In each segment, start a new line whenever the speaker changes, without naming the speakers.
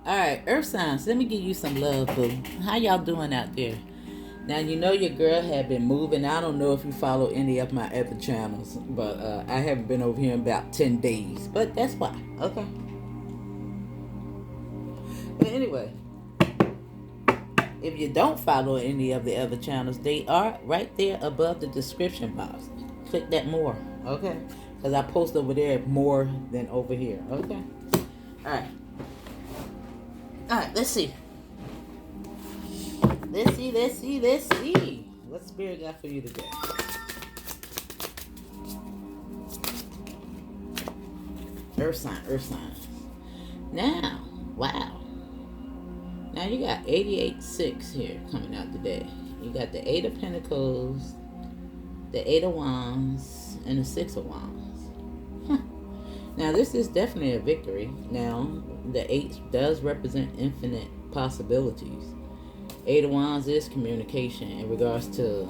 All right, Earth signs. Let me give you some love, boo. How y'all doing out there? Now you know your girl had been moving. I don't know if you follow any of my other channels, but I haven't been over here in about 10 days. But that's why. Okay. But anyway, if you don't follow any of the other channels, they are right there above the description box. Click that more. Okay. Because I post over there more than over here. Okay. All right. All right. Let's see. Let's see. What spirit got for you today? Earth sign. Now, wow. Now you got 88-6 here coming out today. You got the 8 of Pentacles, the 8 of Wands, and the 6 of Wands. Huh. Now this is definitely a victory. Now, the 8 does represent infinite possibilities. 8 of Wands is communication in regards to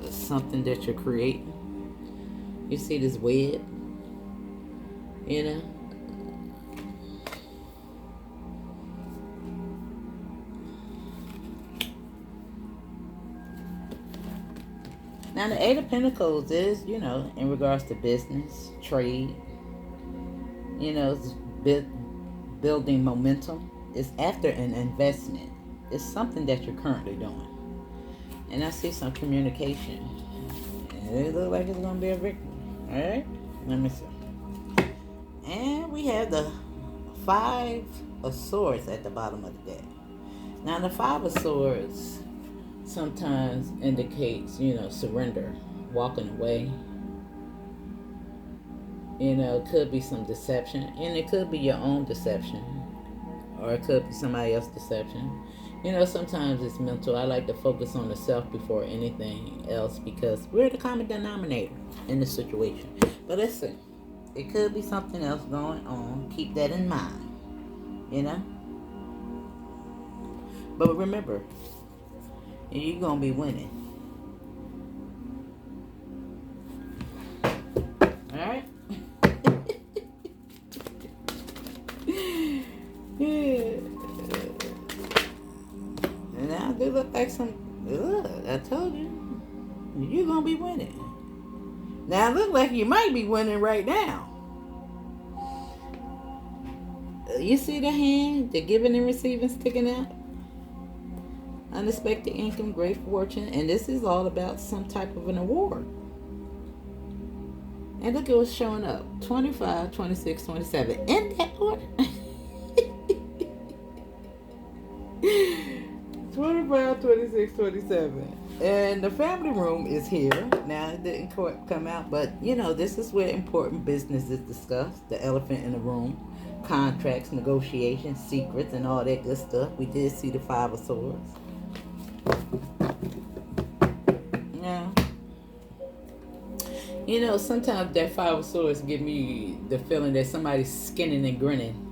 something that you're creating. You see this web, you know? Now the 8 of Pentacles is, you know, in regards to business, trade, you know, building momentum. It's after an investment. It's something that you're currently doing. And I see some communication. And it looks like it's going to be a victory. Alright? Let me see. And we have the 5 of Swords at the bottom of the deck. Now the 5 of Swords sometimes indicates, you know, surrender, walking away. You know, it could be some deception. And it could be your own deception. Or it could be somebody else's deception. You know, sometimes it's mental. I like to focus on the self before anything else because we're the common denominator in this situation. But let's see. It could be something else going on. Keep that in mind. You know? But remember, you're going to be winning. Alright? Yeah. Now they look like some. I told you, you're gonna be winning. Now it look like you might be winning right now. You see the hand, the giving and receiving sticking out. Unexpected income, great fortune, and this is all about some type of an award. And look at what's showing up: 25, 26, 27. In that order. 25, 26, 27. And the family room is here. Now, it didn't come out, but, you know, this is where important business is discussed. The elephant in the room. Contracts, negotiations, secrets, and all that good stuff. We did see the 5 of Swords. Yeah. You know, sometimes that 5 of Swords give me the feeling that somebody's skinning and grinning.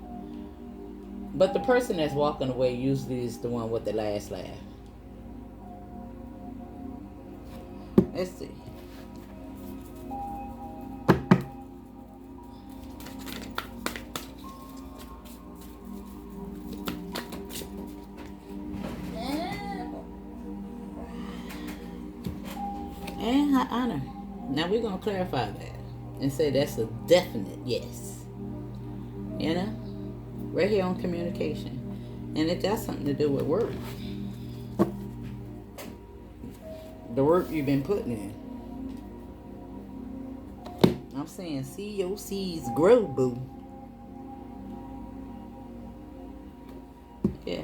But the person that's walking away usually is the one with the last laugh. Let's see. And high honor. Now we're going to clarify that and say that's a definite yes. You know? Right here on communication. And it got something to do with work. The work you've been putting in. I'm saying see your seeds grow, boo. Yeah.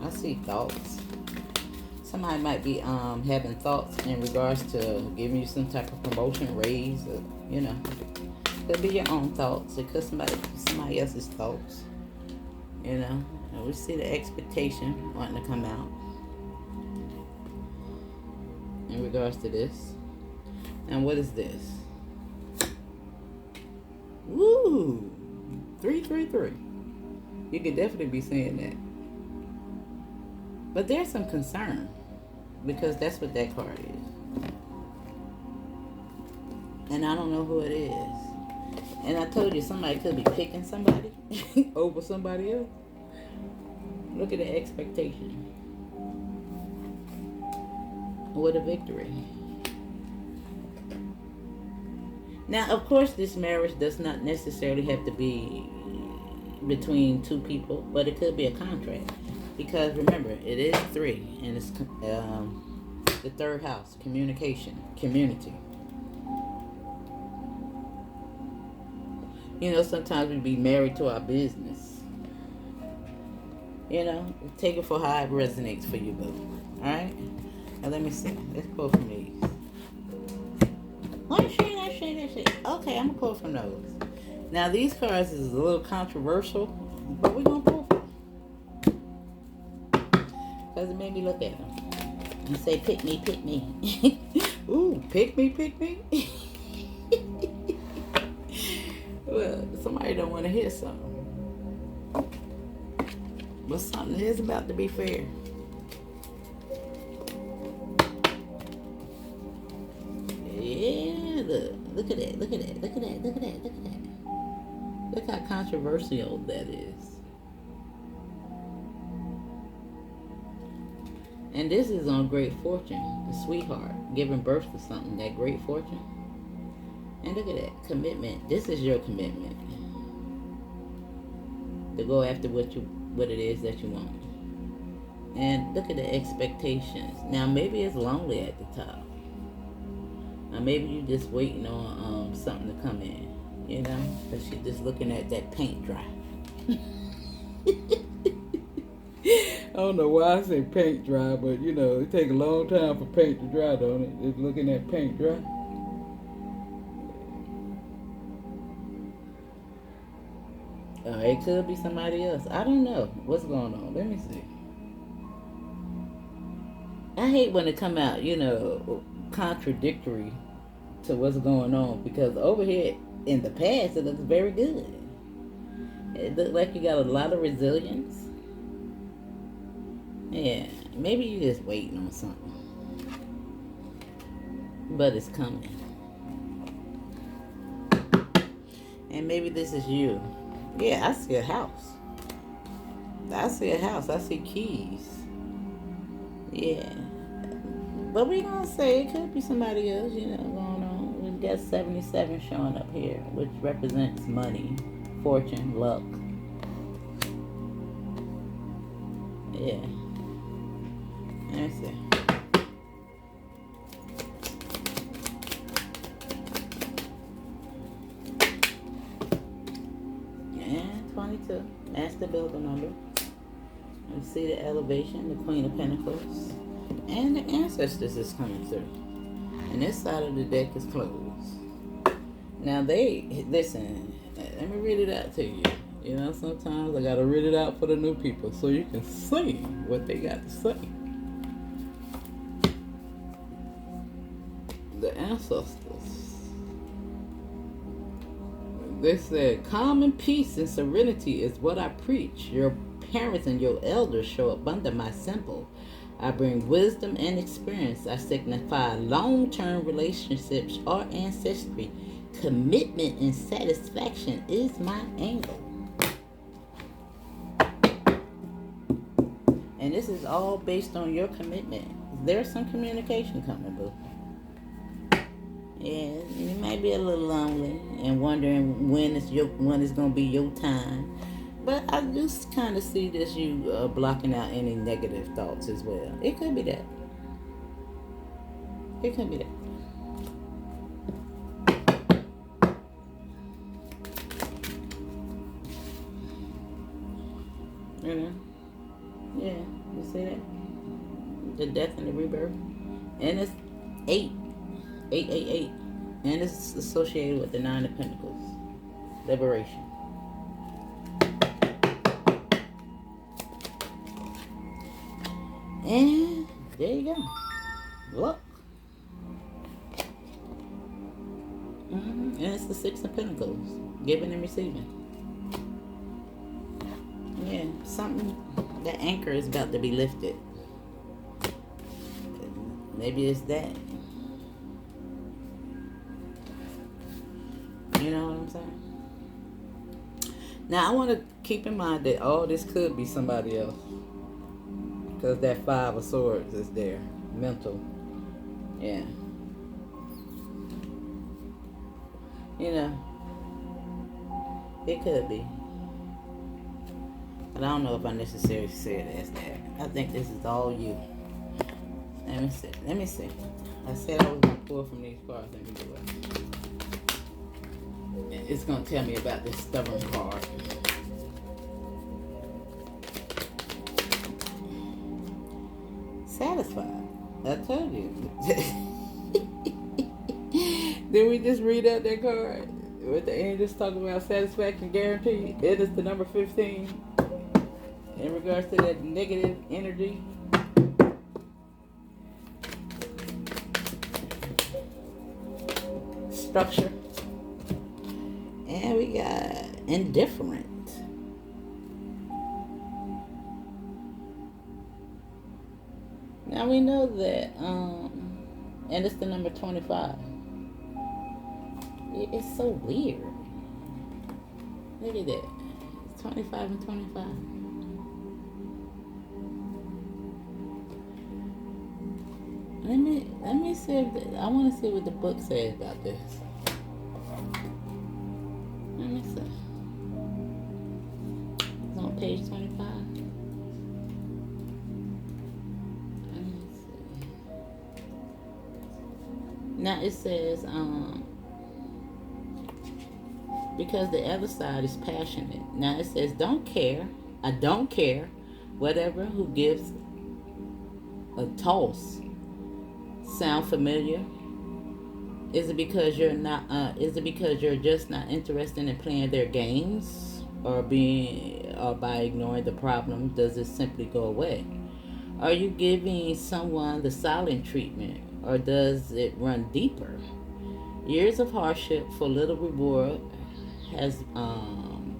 I see thoughts. Somebody might be having thoughts in regards to giving you some type of promotion, raise, or, you know. Could be your own thoughts. It could somebody else's thoughts. You know. And we see the expectation wanting to come out in regards to this. And what is this? Woo! 333. You could definitely be saying that. But there's some concern. Because that's what that card is. And I don't know who it is. And I told you somebody could be picking somebody over somebody else. Look at the expectation. With a victory. Now, of course, this marriage does not necessarily have to be between two people, but it could be a contract. Because remember, it is 3, and it's the third house, communication, community. You know, sometimes we be married to our business. You know, take it for how it resonates for you, boo. Alright? Now let me see. Let's pull from these. Let's see. Okay, I'm going to pull from those. Now, these cards is a little controversial, but we're going to pull from them. Because it made me look at them. And say, pick me, pick me. Ooh, pick me, pick me. Well, somebody don't want to hear something. But something is about to be fair. Yeah, look at that, look at that, look at that, look at that, look at that. Look how controversial that is. And this is on great fortune, the sweetheart, giving birth to something, that great fortune. And look at that, commitment. This is your commitment. To go after what it is that you want. And look at the expectations. Now maybe it's lonely at the top. Now maybe you're just waiting on something to come in. You know? Because you're just looking at that paint dry. I don't know why I say paint dry, but you know, it takes a long time for paint to dry, don't it? Just looking at paint dry. It could be somebody else. I don't know what's going on. Let me see. I hate when it come out, you know, contradictory to what's going on, because over here in the past it looks very good. It looks like you got a lot of resilience. Yeah, maybe you're just waiting on something, but it's coming. And maybe this is you. Yeah, I see a house. I see a house. I see keys. Yeah. But we gonna say it could be somebody else, you know, going on. We've got 77 showing up here, which represents money, fortune, luck. Yeah. Let me see. And 22. That's the builder number. You see the elevation, the Queen of Pentacles. And the ancestors is coming through. And this side of the deck is closed. Now listen, let me read it out to you. You know, sometimes I gotta read it out for the new people so you can see what they got to say. The ancestors. They said, calm and peace and serenity is what I preach. Your parents and your elders show up under my symbol. I bring wisdom and experience. I signify long-term relationships or ancestry. Commitment and satisfaction is my angle. And this is all based on your commitment. There's some communication coming, boo. Yeah, you might be a little lonely and wondering when it's going to be your time. But I just kind of see this you blocking out any negative thoughts as well. It could be that. It could be that. You know? Yeah, you see that? The death and the rebirth. And it's 8. 888. And it's associated with the 9 of Pentacles. Liberation. And there you go. Look. And it's the 6 of Pentacles. Giving and receiving. Yeah, something, the anchor is about to be lifted. Maybe it's that. You know what I'm saying? Now I want to keep in mind that all this could be somebody else, because that Five of Swords is there, mental. Yeah, you know, it could be, but I don't know if I necessarily say it as that. I think this is all you. Let me see. Let me see. I said I was gonna pull from these cards. Let me do it. It's gonna tell me about this stubborn card. Satisfied. I told you. Did we just read out that card? With the angels talking about satisfaction guaranteed. It is the number 15. In regards to that negative energy. Structure. And we got indifferent. Now we know that, and it's the number 25. It's so weird. Look at that. It's 25 and 25. Let me see if I want to see what the book says about this. Let me see. It's on page 25. Let me see. Now it says, because the other side is passionate. Now it says, don't care. I don't care. Whatever who gives a toss. Sound familiar? Is it because you're not? Is it because you're just not interested in playing their games, or by ignoring the problem, does it simply go away? Are you giving someone the silent treatment, or does it run deeper? Years of hardship for little reward has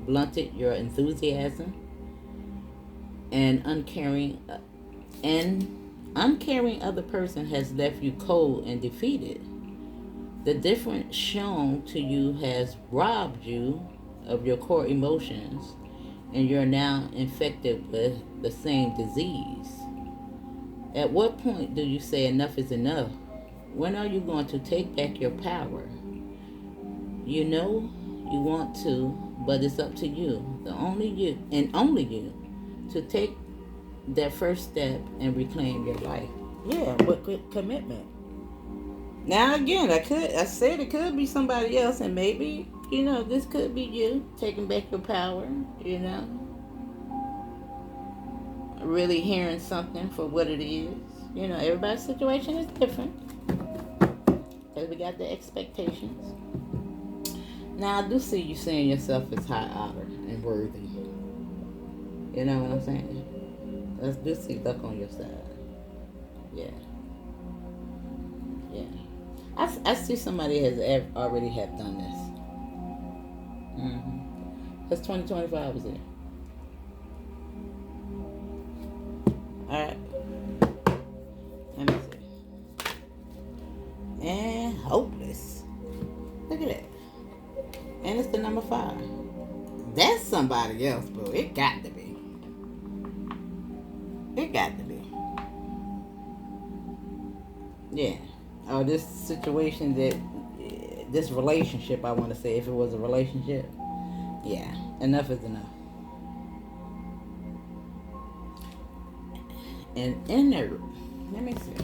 blunted your enthusiasm, and uncaring other person has left you cold and defeated. The difference shown to you has robbed you of your core emotions, and you're now infected with the same disease. At what point do you say enough is enough? When are you going to take back your power? You know you want to, but it's up to you, only you, to take that first step and reclaim your life. Yeah, with commitment. Now again, I said it could be somebody else, and maybe, this could be you taking back your power, really hearing something for what it is. Everybody's situation is different, because we got the expectations. Now I do see you seeing yourself as high honor and worthy. You know what I'm saying? I do see luck on your side. Yeah. Yeah. I see somebody has already have done this. Because 2025 was there. Alright. Let me see. And hopeless. Look at that. And it's the number 5. That's somebody else, boo. It got to be. It got to be. Yeah. Or this situation this relationship, I want to say, if it was a relationship. Yeah. Enough is enough. And inner. Let me see.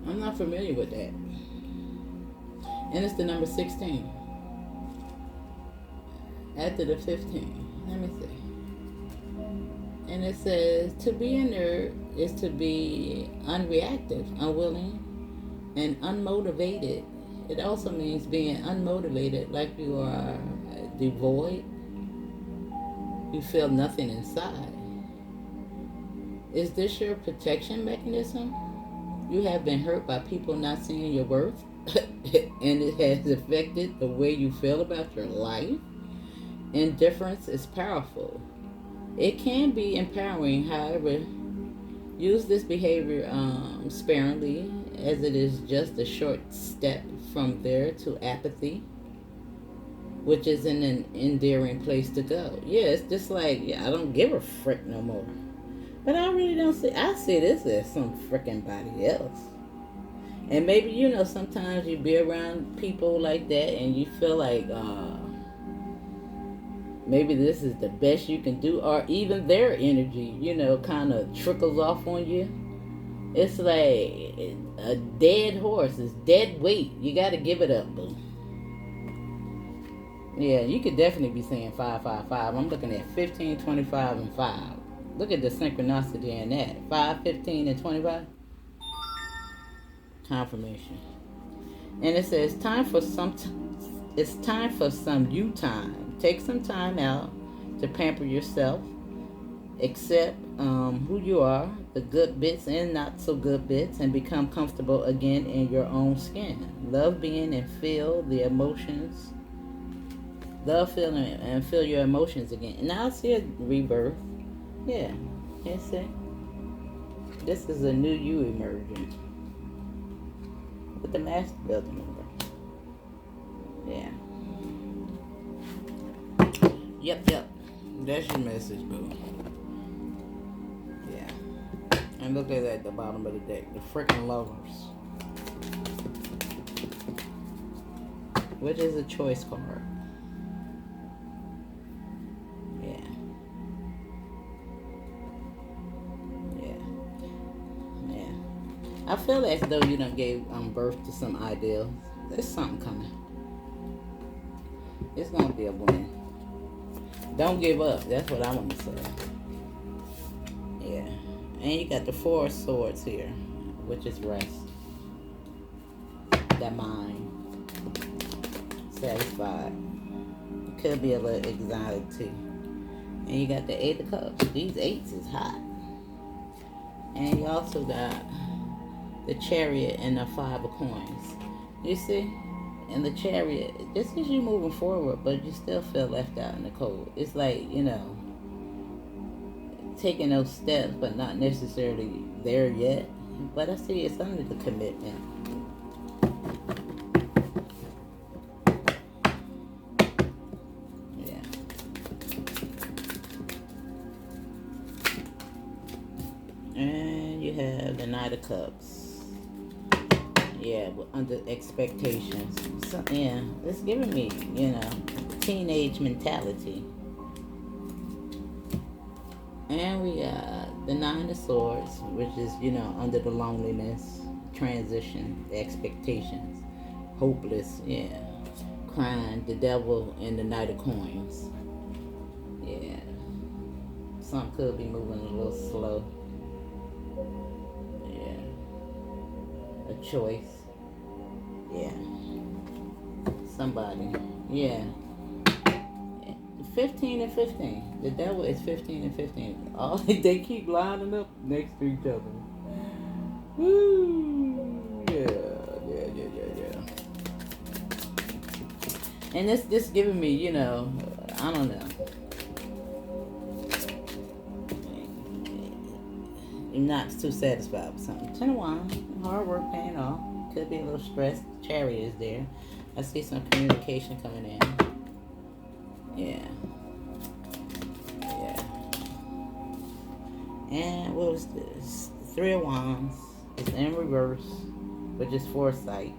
I'm not familiar with that. And it's the number 16. After the 15. Let me see. And it says, to be inert is to be unreactive, unwilling, and unmotivated. It also means being unmotivated, like you are devoid. You feel nothing inside. Is this your protection mechanism? You have been hurt by people not seeing your worth, and it has affected the way you feel about your life. Indifference is powerful. It can be empowering, however, use this behavior sparingly, as it is just a short step from there to apathy. which is an endearing place to go. Yeah, it's just like, yeah, I don't give a frick no more. But I really don't see, I see this as some frickin' body else. And maybe, sometimes you be around people like that and you feel like, maybe this is the best you can do, or even their energy, kind of trickles off on you. It's like a dead horse. It's dead weight. You got to give it up, boo. Yeah, you could definitely be saying 555. I'm looking at 15, 25, and 5. Look at the synchronicity in that. 5, 15, and 25. Confirmation. And it says it's time for some you time. Take some time out to pamper yourself. Accept who you are, the good bits and not so good bits, and become comfortable again in your own skin. Love being and feel the emotions. Love feeling and feel your emotions again. And now I see a rebirth. Yeah, you see. This is a new you emerging with the master building number. Yeah. Yep. That's your message, boo. And look at that at the bottom of the deck. The freaking lovers. Which is a choice card. Yeah. I feel as though you done gave birth to some ideals. There's something coming. It's going to be a win. Don't give up. That's what I want to say. Yeah. And you got the 4 of Swords here, which is rest. That mind. Satisfied. It could be a little exotic too. And you got the 8 of Cups. These 8s is hot. And you also got the Chariot and the 5 of Coins. You see? And the Chariot, this is you moving forward, but you still feel left out in the cold. It's like, taking those steps, but not necessarily there yet. But I see it's under the commitment. Yeah. And you have the Knight of Cups. Yeah, under expectations. So, yeah, it's giving me, teenage mentality. And we got the 9 of Swords, which is, under the loneliness, transition, expectations, hopeless, crying, the Devil, and the Knight of Coins. Yeah. Some could be moving a little slow. Yeah. A choice. Yeah. Somebody. Yeah. 15 and 15. The Devil is 15 and 15. All they keep lining up next to each other. Woo. Yeah. And this giving me, I don't know. You're not too satisfied with something. 10 of Wands, hard work paying off. Could be a little stressed. Chariot is there. I see some communication coming in. Yeah. And what was this? 3 of Wands. It's in reverse, which is foresight.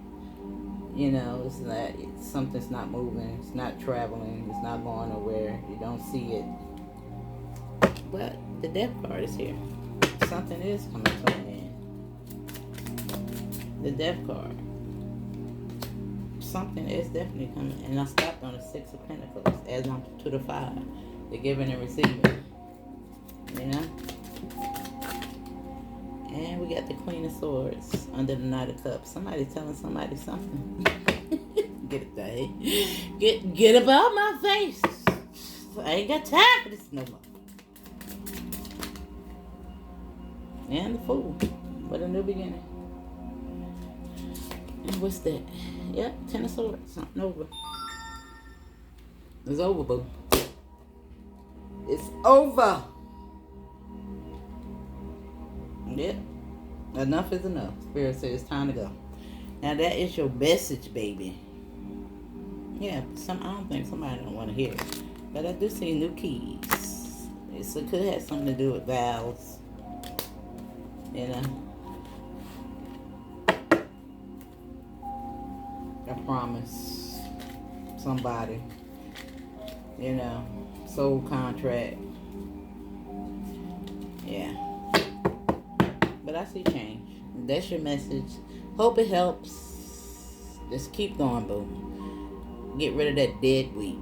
It's not, something's not moving. It's not traveling. It's not going nowhere. You don't see it. But the Death card is here. Something is coming to an end. The Death card. Something is definitely coming. And I stopped on the 6 of Pentacles as I'm to the 5. The giving and receiving. And we got the Queen of Swords under the Knight of Cups. Somebody telling somebody something. Get it, Dave. Get about my face. I ain't got time for this no more. And the Fool. With a new beginning. And what's that? Yep, 10 of Swords. Something over. It's over, boo. It's over. Yep. Enough is enough. Spirit says it's time to go. Now that is your message, baby. Yeah, I don't think somebody don't want to hear it. But I do see new keys. It could have something to do with vows. You know, a promise. Somebody. You know, soul contract. Yeah. But I see change. That's your message. Hope it helps. Just keep going, boo. Get rid of that dead weight.